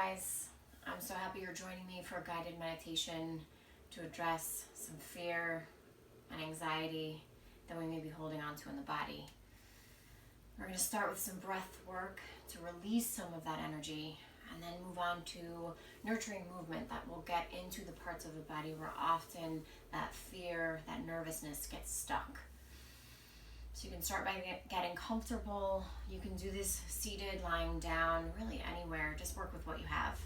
guys. I'm so happy you're joining me for a guided meditation to address some fear and anxiety that we may be holding on to in the body. We're going to start with some breath work to release some of that energy and then move on to nurturing movement that will get into the parts of the body where often that fear, that nervousness gets stuck. So you can start by getting comfortable. You can do this seated, lying down, really anywhere. Just work with what you have.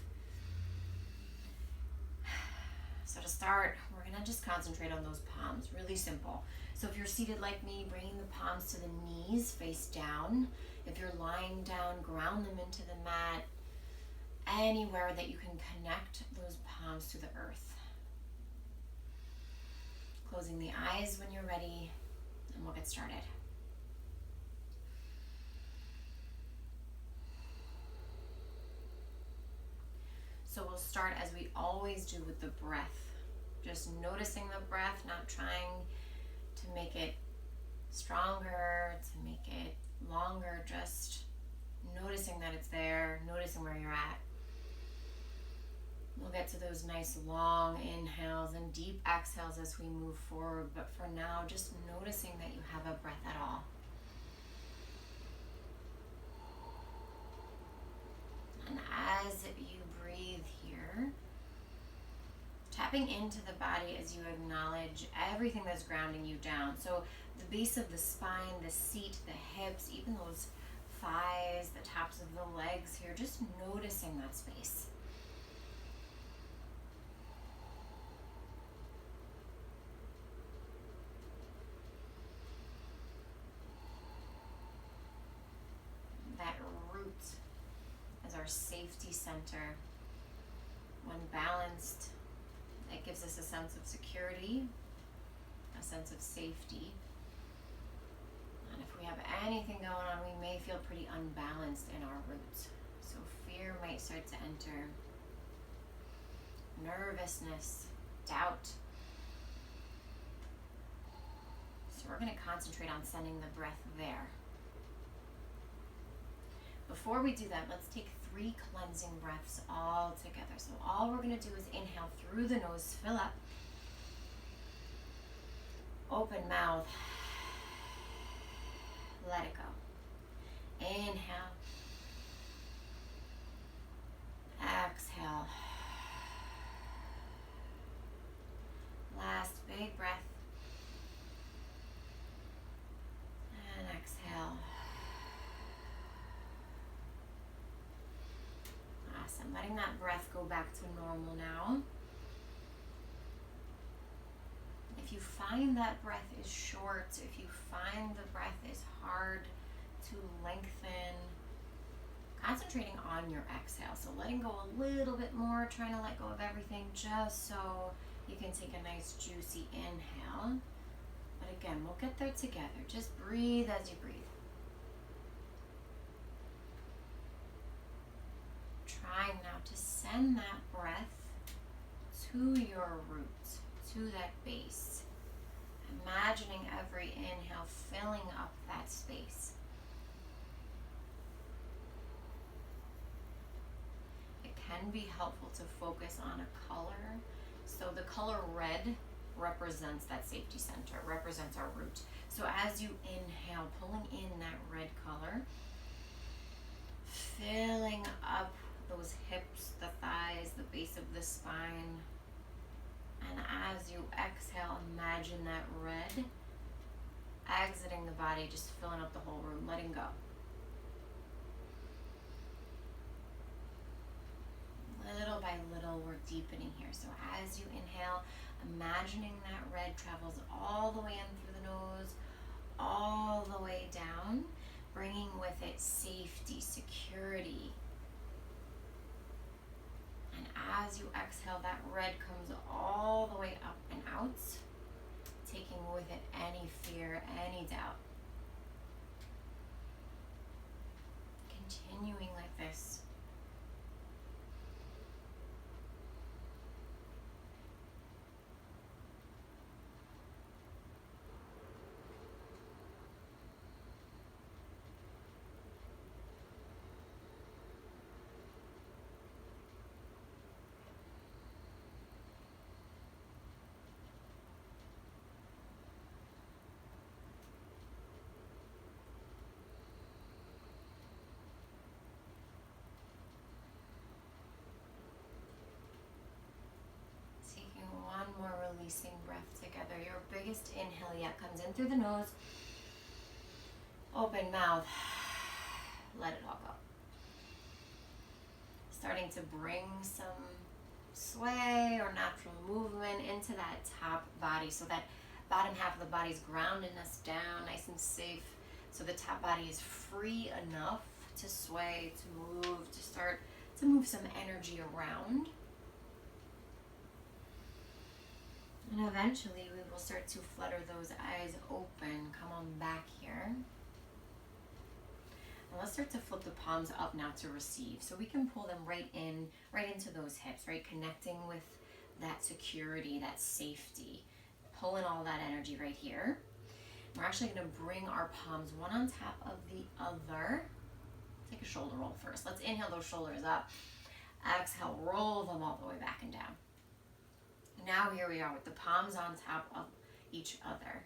So to start, we're gonna just concentrate on those palms, really simple. So if you're seated like me, bringing the palms to the knees, face down. If you're lying down, ground them into the mat. Anywhere that you can connect those palms to the earth. Closing the eyes when you're ready, and we'll get started. So we'll start as we always do with the breath. Just noticing the breath, not trying to make it stronger, to make it longer, just noticing that it's there, noticing where you're at. We'll get to those nice long inhales and deep exhales as we move forward, but for now, just noticing that you have a breath at all. And as you breathe here, tapping into the body as you acknowledge everything that's grounding you down. So the base of the spine, the seat, the hips, even those thighs, the tops of the legs here, just noticing that space. That root as our safety center. When balanced, it gives us a sense of security, a sense of safety. And if we have anything going on, we may feel pretty unbalanced in our roots. So fear might start to enter, nervousness, doubt. So we're going to concentrate on sending the breath there. Before we do that, let's take 3 cleansing breaths all together. So all we're going to do is inhale through the nose, fill up. Open mouth. Let it go. Inhale. Exhale. Last big breath. And exhale. Awesome. Letting that breath go back to normal now. If you find that breath is short, if you find the breath is hard to lengthen, concentrating on your exhale. So letting go a little bit more, trying to let go of everything just so you can take a nice juicy inhale. But again, we'll get there together. Just breathe as you breathe. Trying now to send that breath to your roots, to that base. Imagining every inhale filling up that space. It can be helpful to focus on a color. So the color red represents that safety center, represents our root. So as you inhale, pulling in that red color, filling up those hips, the thighs, the base of the spine. And as you exhale, imagine that red exiting the body, just filling up the whole room, letting go. Little by little, we're deepening here. So as you inhale, imagining that red travels all the way in through the nose, all the way down, bringing with it safety, security. And as you exhale, that red comes all the way up and out, taking with it any fear, any doubt. Continuing like this. releasing breath together. Your biggest inhale yet comes in through the nose. Open mouth. Let it all go. Starting to bring some sway or natural movement into that top body, so that bottom half of the body is grounding us down nice and safe, so the top body is free enough to sway, to move, to start to move some energy around. And eventually we will start to flutter those eyes open. Come on back here. And let's start to flip the palms up now to receive. So we can pull them right into those hips, right? Connecting with that security, that safety. Pulling all that energy right here. We're actually going to bring our palms one on top of the other. Take a shoulder roll first. Let's inhale those shoulders up. Exhale, roll them all the way back and down. Now here we are with the palms on top of each other.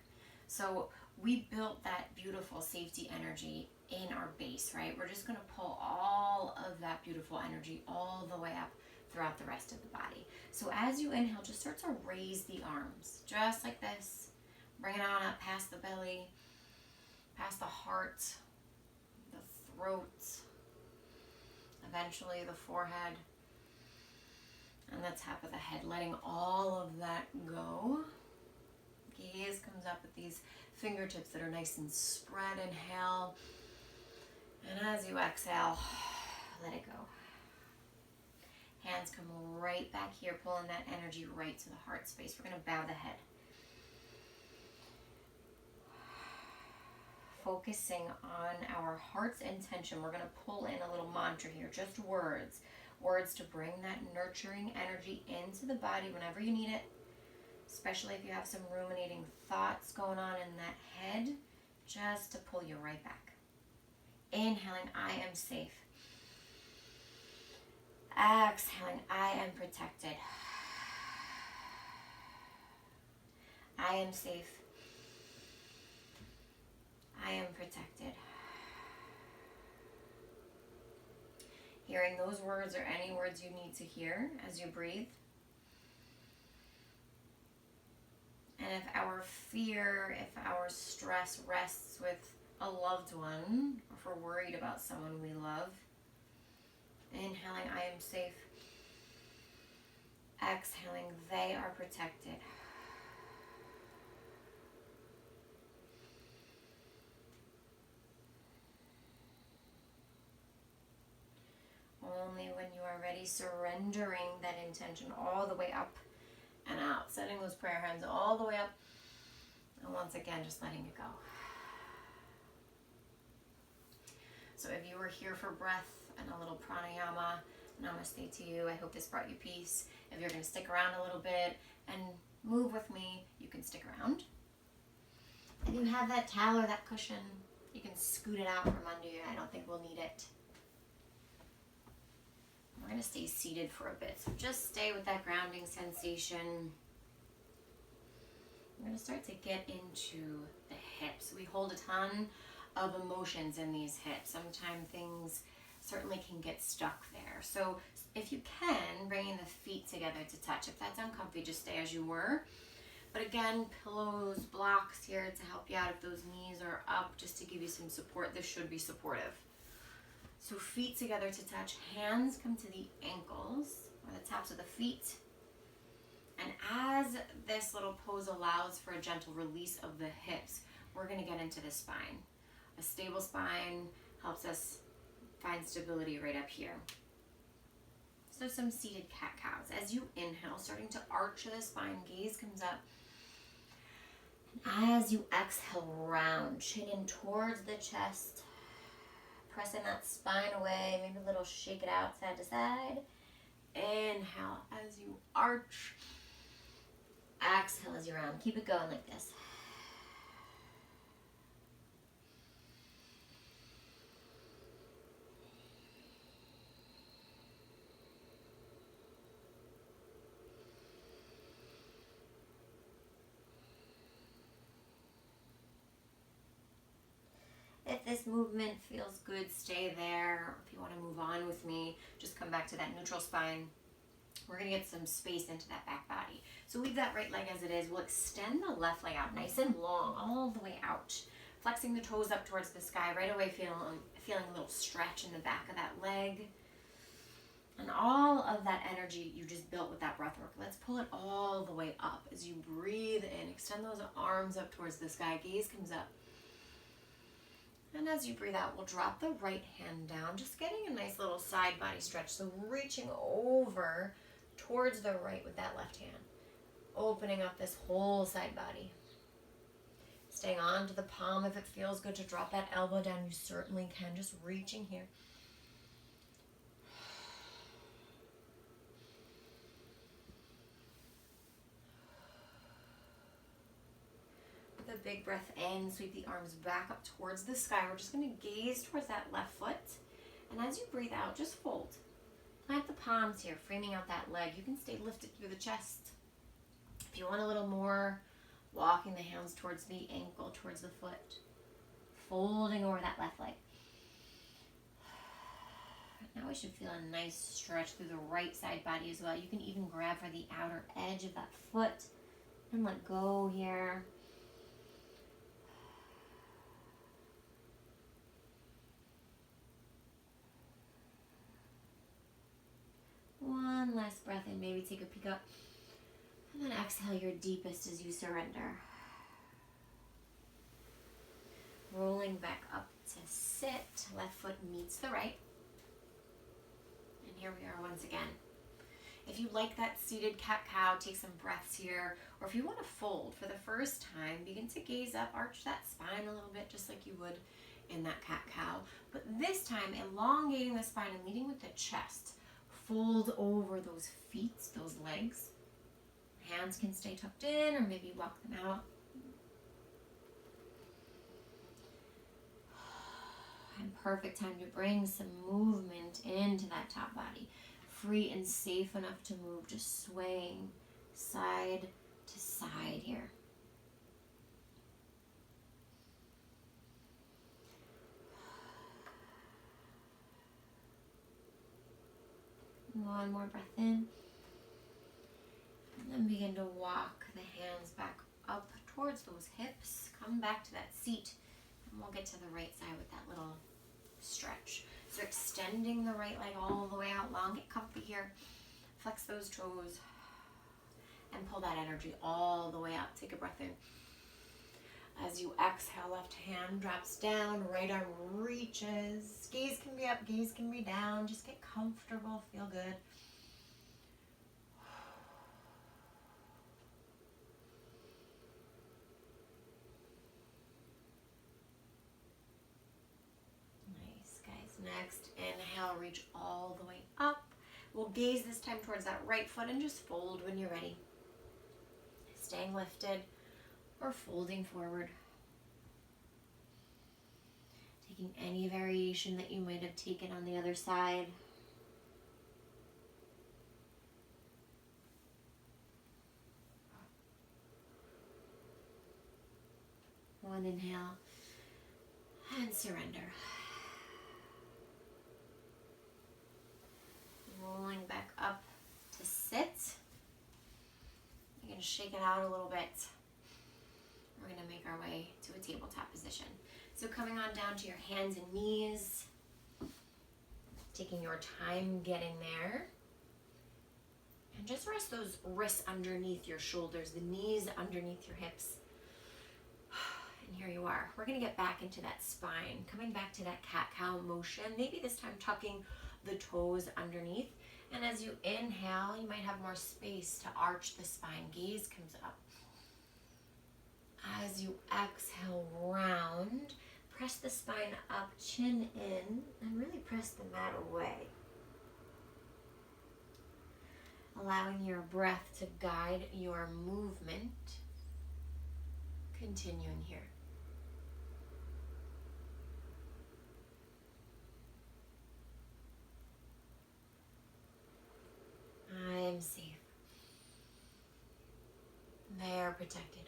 So we built that beautiful safety energy in our base, right? We're just going to pull all of that beautiful energy all the way up throughout the rest of the body. So as you inhale, just start to raise the arms, just like this. Bring it on up past the belly, past the heart, the throat, eventually the forehead, and the top of the head, letting all of that go. Gaze comes up with these fingertips that are nice and spread. Inhale. And as you exhale, let it go. Hands come right back here, pulling that energy right to the heart space. We're going to bow the head. Focusing on our heart's intention. We're going to pull in a little mantra here, just words. Words to bring that nurturing energy into the body whenever you need it, especially if you have some ruminating thoughts going on in that head, just to pull you right back. Inhaling, I am safe. Exhaling, I am protected. I am safe. I am protected. Hearing those words or any words you need to hear as you breathe. And if our fear, if our stress rests with a loved one, or if we're worried about someone we love, inhaling, I am safe. Exhaling, they are protected. Only when you are ready, surrendering that intention all the way up and out, setting those prayer hands all the way up, and once again, just letting it go. So if you were here for breath and a little pranayama, namaste to you. I hope this brought you peace. If you're going to stick around a little bit and move with me, you can stick around. If you have that towel or that cushion, you can scoot it out from under you. I don't think we'll need it. We're going to stay seated for a bit. So just stay with that grounding sensation. We're going to start to get into the hips. We hold a ton of emotions in these hips. Sometimes things certainly can get stuck there. So if you can, bringing the feet together to touch. If that's uncomfy, just stay as you were. But again, pillows, blocks here to help you out if those knees are up, just to give you some support. This should be supportive. So feet together to touch, hands come to the ankles or the tops of the feet. And as this little pose allows for a gentle release of the hips, we're going to get into the spine. A stable spine helps us find stability right up here. So some seated cat-cows. As you inhale, starting to arch the spine, gaze comes up. And as you exhale, round, chin in towards the chest. Pressing that spine away, maybe a little shake it out side to side. Inhale as you arch. Exhale as you round. Keep it going like this. If this movement feels good, stay there. If you want to move on with me, just come back to that neutral spine. We're going to get some space into that back body. So leave that right leg as it is. We'll extend the left leg out nice and long, all the way out. Flexing the toes up towards the sky, right away feeling a little stretch in the back of that leg. And all of that energy you just built with that breath work, let's pull it all the way up as you breathe in. Extend those arms up towards the sky, gaze comes up. And as you breathe out, we'll drop the right hand down, just getting a nice little side body stretch. So reaching over towards the right with that left hand, opening up this whole side body. Staying on to the palm. If it feels good to drop that elbow down, you certainly can. Just reaching here. With a big breath in, sweep the arms back up towards the sky. We're just going to gaze towards that left foot. And as you breathe out, just fold. Plant the palms here, framing out that leg. You can stay lifted through the chest. If you want a little more, walking the hands towards the ankle, towards the foot. Folding over that left leg. Now we should feel a nice stretch through the right side body as well. You can even grab for the outer edge of that foot and let go here. One last breath in, maybe take a peek up. And then exhale your deepest as you surrender. Rolling back up to sit. Left foot meets the right. And here we are once again. If you like that seated cat-cow, take some breaths here. Or if you want to fold for the first time, begin to gaze up, arch that spine a little bit, just like you would in that cat-cow. But this time, elongating the spine and leading with the chest. Fold over those feet, those legs. Hands can stay tucked in or maybe walk them out. And perfect time to bring some movement into that top body. Free and safe enough to move, just swaying side to side here. One more breath in. And then begin to walk the hands back up towards those hips. Come back to that seat. And we'll get to the right side with that little stretch. So extending the right leg all the way out long. Get comfy here. Flex those toes. And pull that energy all the way up. Take a breath in. As you exhale, left hand drops down, right arm reaches. Gaze can be up, gaze can be down. Just get comfortable, feel good. Nice, guys. Next, inhale, reach all the way up. We'll gaze this time towards that right foot and just fold when you're ready. Staying lifted or folding forward. Taking any variation that you might have taken on the other side. One inhale and surrender. Rolling back up to sit. You're going to shake it out a little bit. We're going to make our way to a tabletop position. So coming on down to your hands and knees. Taking your time getting there. And just rest those wrists underneath your shoulders, the knees underneath your hips. And here you are. We're going to get back into that spine. Coming back to that cat-cow motion. Maybe this time tucking the toes underneath. And as you inhale, you might have more space to arch the spine. Gaze comes up. As you exhale, round, press the spine up, chin in, and really press the mat away. Allowing your breath to guide your movement. Continuing here. I am safe. They are protected.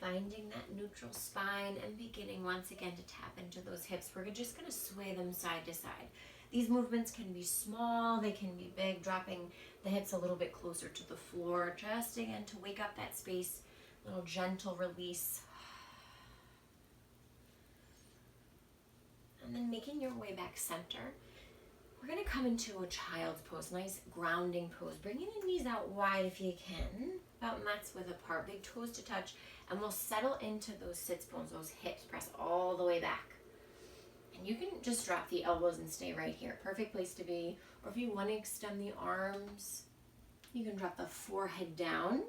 Finding that neutral spine and beginning once again to tap into those hips. We're just going to sway them side to side. These movements can be small, they can be big, dropping the hips a little bit closer to the floor, just again to wake up that space, little gentle release. And then making your way back center. We're going to come into a child's pose, nice grounding pose. Bringing the knees out wide if you can, about mats width apart, big toes to touch, and we'll settle into those sits bones, those hips, press all the way back. And you can just drop the elbows and stay right here. Perfect place to be. Or if you want to extend the arms, you can drop the forehead down.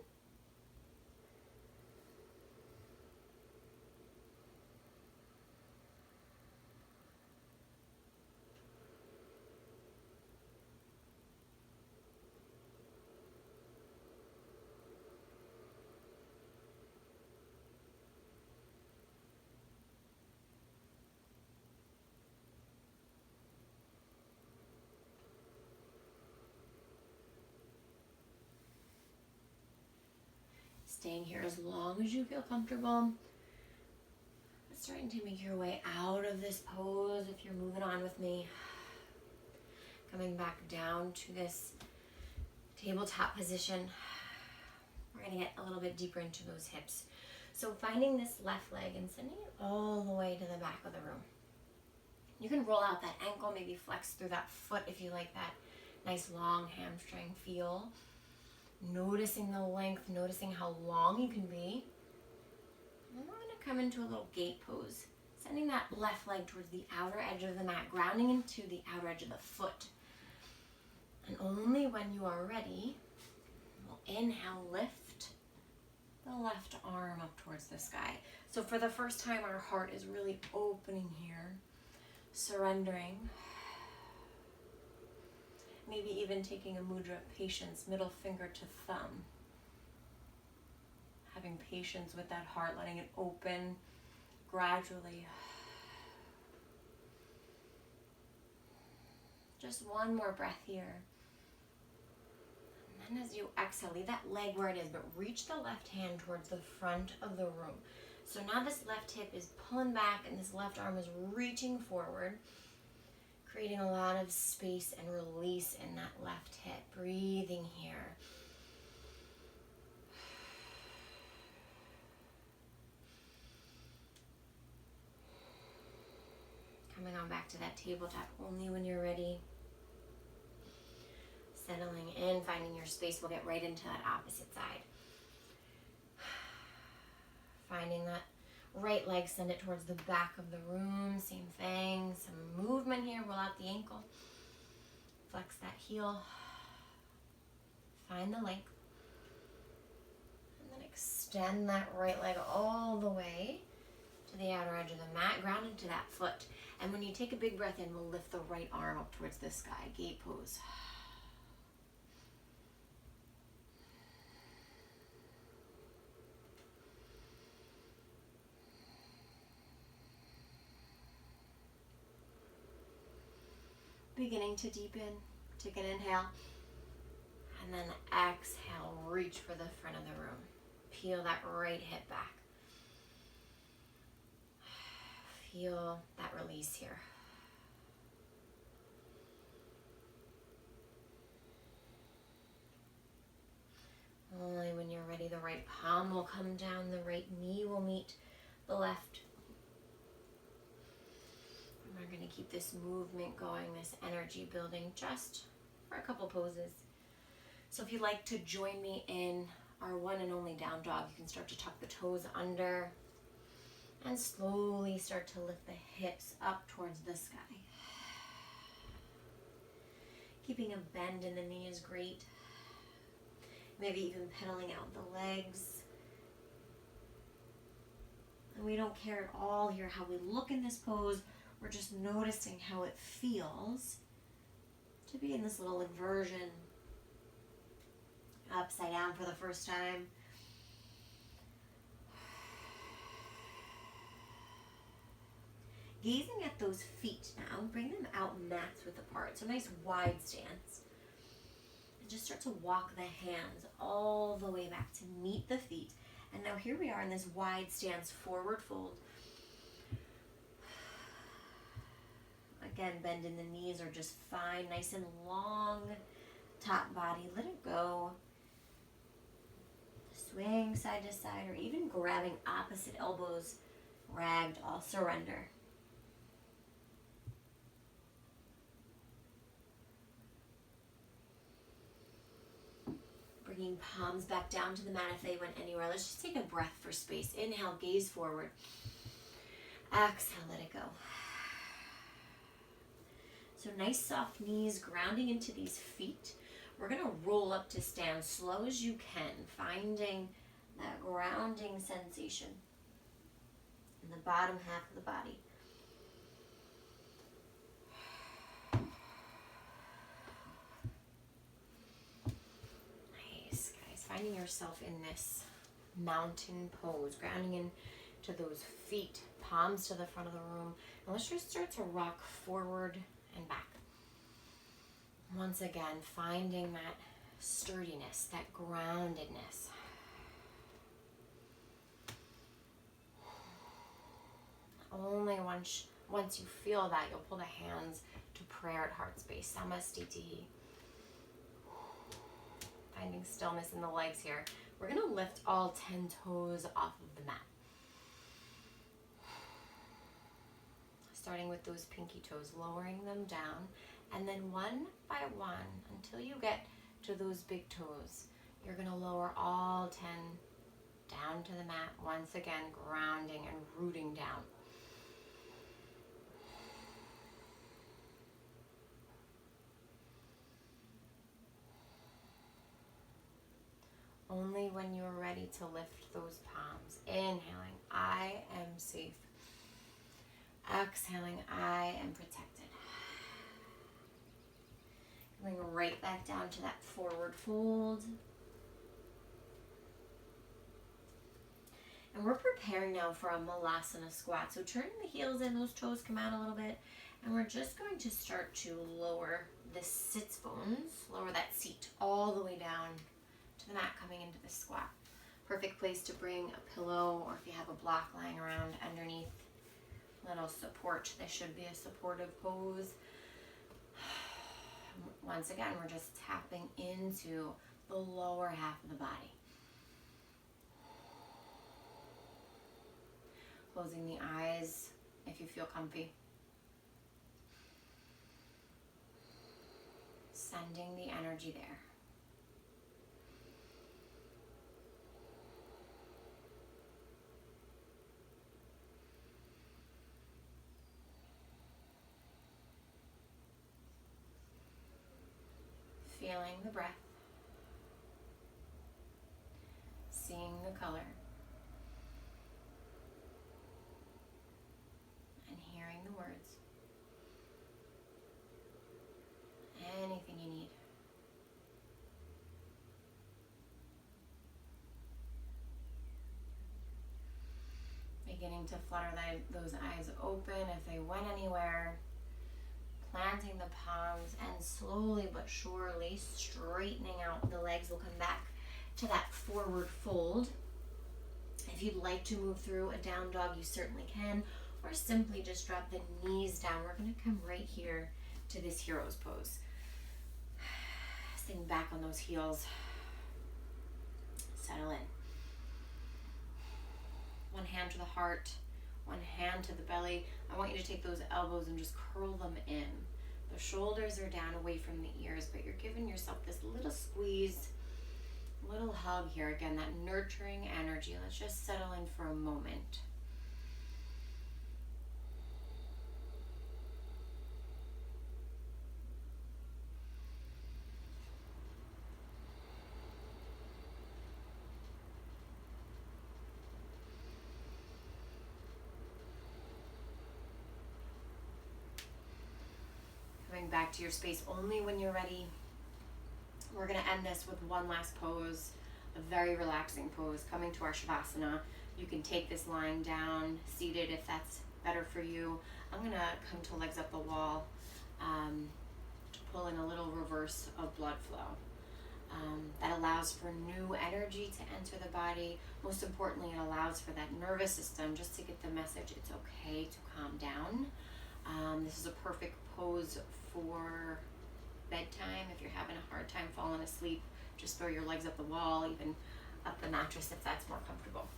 Staying here as long as you feel comfortable. Starting to make your way out of this pose if you're moving on with me. Coming back down to this tabletop position. We're going to get a little bit deeper into those hips. So finding this left leg and sending it all the way to the back of the room. You can roll out that ankle, maybe flex through that foot if you like that nice long hamstring feel. Noticing the length, noticing how long you can be. And then we're going to come into a little gate pose, sending that left leg towards the outer edge of the mat, grounding into the outer edge of the foot. And only when you are ready, we'll inhale, lift the left arm up towards the sky. So for the first time, our heart is really opening here, surrendering. Maybe even taking a mudra of patience, middle finger to thumb. Having patience with that heart, letting it open gradually. Just one more breath here. And then as you exhale, leave that leg where it is, but reach the left hand towards the front of the room. So now this left hip is pulling back and this left arm is reaching forward, creating a lot of space and release in that left hip. Breathing here. Coming on back to that tabletop only when you're ready. Settling in, finding your space. We'll get right into that opposite side. Finding that right leg, send it towards the back of the room. Same thing. Some movement here. Roll out the ankle. Flex that heel. Find the length. And then extend that right leg all the way to the outer edge of the mat. Ground into that foot. And when you take a big breath in, we'll lift the right arm up towards the sky. Gate pose. Beginning to deepen. Take an inhale. And then exhale, reach for the front of the room. Peel that right hip back. Feel that release here. Only when you're ready, the right palm will come down, the right knee will meet the left. And we're going to keep this movement going, this energy building just for a couple poses. So if you'd like to join me in our one and only down dog, you can start to tuck the toes under and slowly start to lift the hips up towards the sky. Keeping a bend in the knee is great. Maybe even pedaling out the legs. And we don't care at all here how we look in this pose. We're just noticing how it feels to be in this little inversion. Upside down for the first time. Gazing at those feet now, bring them out mats width apart. So nice wide stance. And just start to walk the hands all the way back to meet the feet. And now here we are in this wide stance, forward fold. Again, bend in the knees are just fine, nice and long, top body, let it go. Swing side to side, or even grabbing opposite elbows, ragdoll, surrender. Bringing palms back down to the mat if they went anywhere. Let's just take a breath for space. Inhale, gaze forward. Exhale, let it go. So nice soft knees, grounding into these feet. We're going to roll up to stand slow as you can, finding that grounding sensation in the bottom half of the body. Nice, guys. Finding yourself in this mountain pose, grounding into those feet, palms to the front of the room. And let's just start to rock forward and back. Once again, finding that sturdiness, that groundedness. Only once you feel that, you'll pull the hands to prayer at heart space. Samastiti. Finding stillness in the legs here. We're going to lift all 10 toes off of the mat. Starting with those pinky toes, lowering them down, and then one by one, until you get to those big toes, you're going to lower all 10 down to the mat, once again grounding and rooting down. Only when you're ready to lift those palms. Inhaling, I am safe. Exhaling, I am protected. Coming right back down to that forward fold. And we're preparing now for a Malasana squat. So turning the heels in, those toes come out a little bit. And we're just going to start to lower the sits bones, lower that seat all the way down to the mat, coming into the squat. Perfect place to bring a pillow, or if you have a block lying around underneath, little support. This should be a supportive pose. Once again, we're just tapping into the lower half of the body. Closing the eyes if you feel comfy. Sending the energy there. Feeling the breath, seeing the color, and hearing the words. Anything you need. Beginning to flutter those eyes open if they went anywhere. Planting the palms and slowly but surely straightening out. The legs will come back to that forward fold. If you'd like to move through a down dog, you certainly can, or simply just drop the knees down. We're going to come right here to this hero's pose. Sitting back on those heels. Settle in. One hand to the heart, one hand to the belly. I want you to take those elbows and just curl them in. The shoulders are down away from the ears, but you're giving yourself this little squeeze, little hug here. Again, that nurturing energy. Let's just settle in for a moment. Coming back to your space only when you're ready. We're going to end this with one last pose, a very relaxing pose, coming to our Savasana. You can take this lying down, seated if that's better for you. I'm going to come to legs up the wall to pull in a little reverse of blood flow. that allows for new energy to enter the body. Most importantly, it allows for that nervous system just to get the message it's okay to calm down. This is a perfect pose for bedtime. If you're having a hard time falling asleep, just throw your legs up the wall, even up the mattress if that's more comfortable.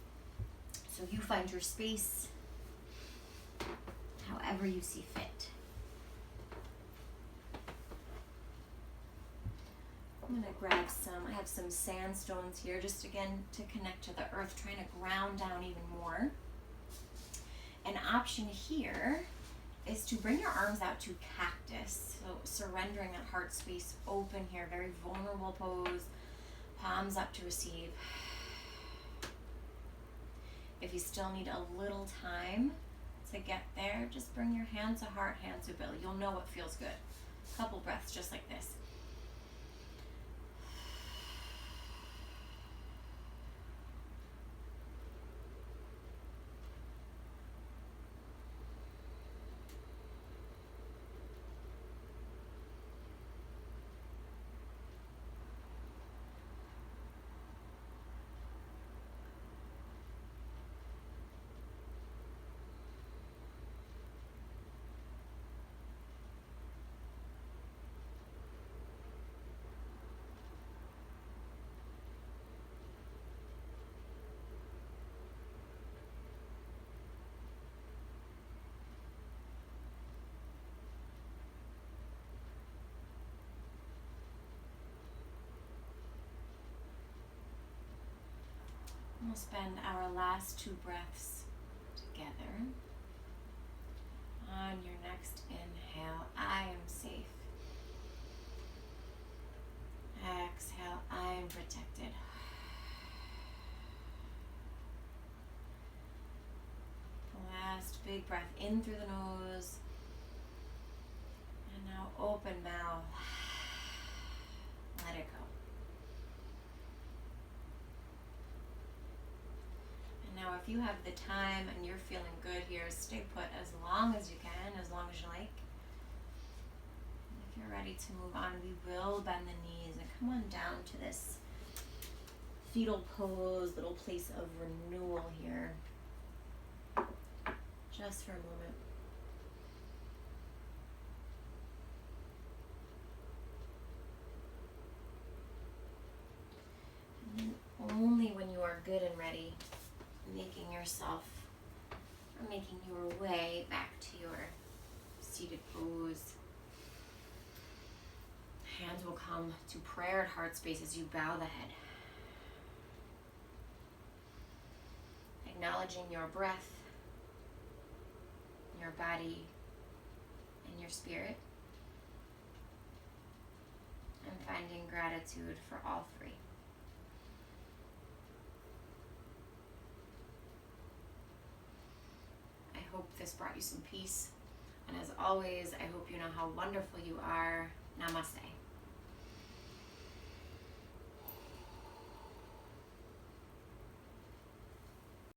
So you find your space however you see fit. I'm gonna grab I have some sandstones here, just again to connect to the earth, trying to ground down even more. An option here is to bring your arms out to cactus, so surrendering that heart space open here, very vulnerable pose, palms up to receive. If you still need a little time to get there, just bring your hands to heart, hands to belly. You'll know what feels good. Couple breaths just like this. We'll spend our last 2 breaths together. On your next inhale, I am safe. Exhale, I am protected. Last big breath in through the nose. And now open mouth. Let it go. Now, if you have the time and you're feeling good here, stay put as long as you can, as long as you like. And if you're ready to move on, we will bend the knees and come on down to this fetal pose, little place of renewal here. Just for a moment. And then only when you are good and ready, making your way back to your seated pose. Hands will come to prayer at heart space as you bow the head. Acknowledging your breath, your body, and your spirit. And finding gratitude for all 3. I hope this brought you some peace. And as always, I hope you know how wonderful you are. Namaste.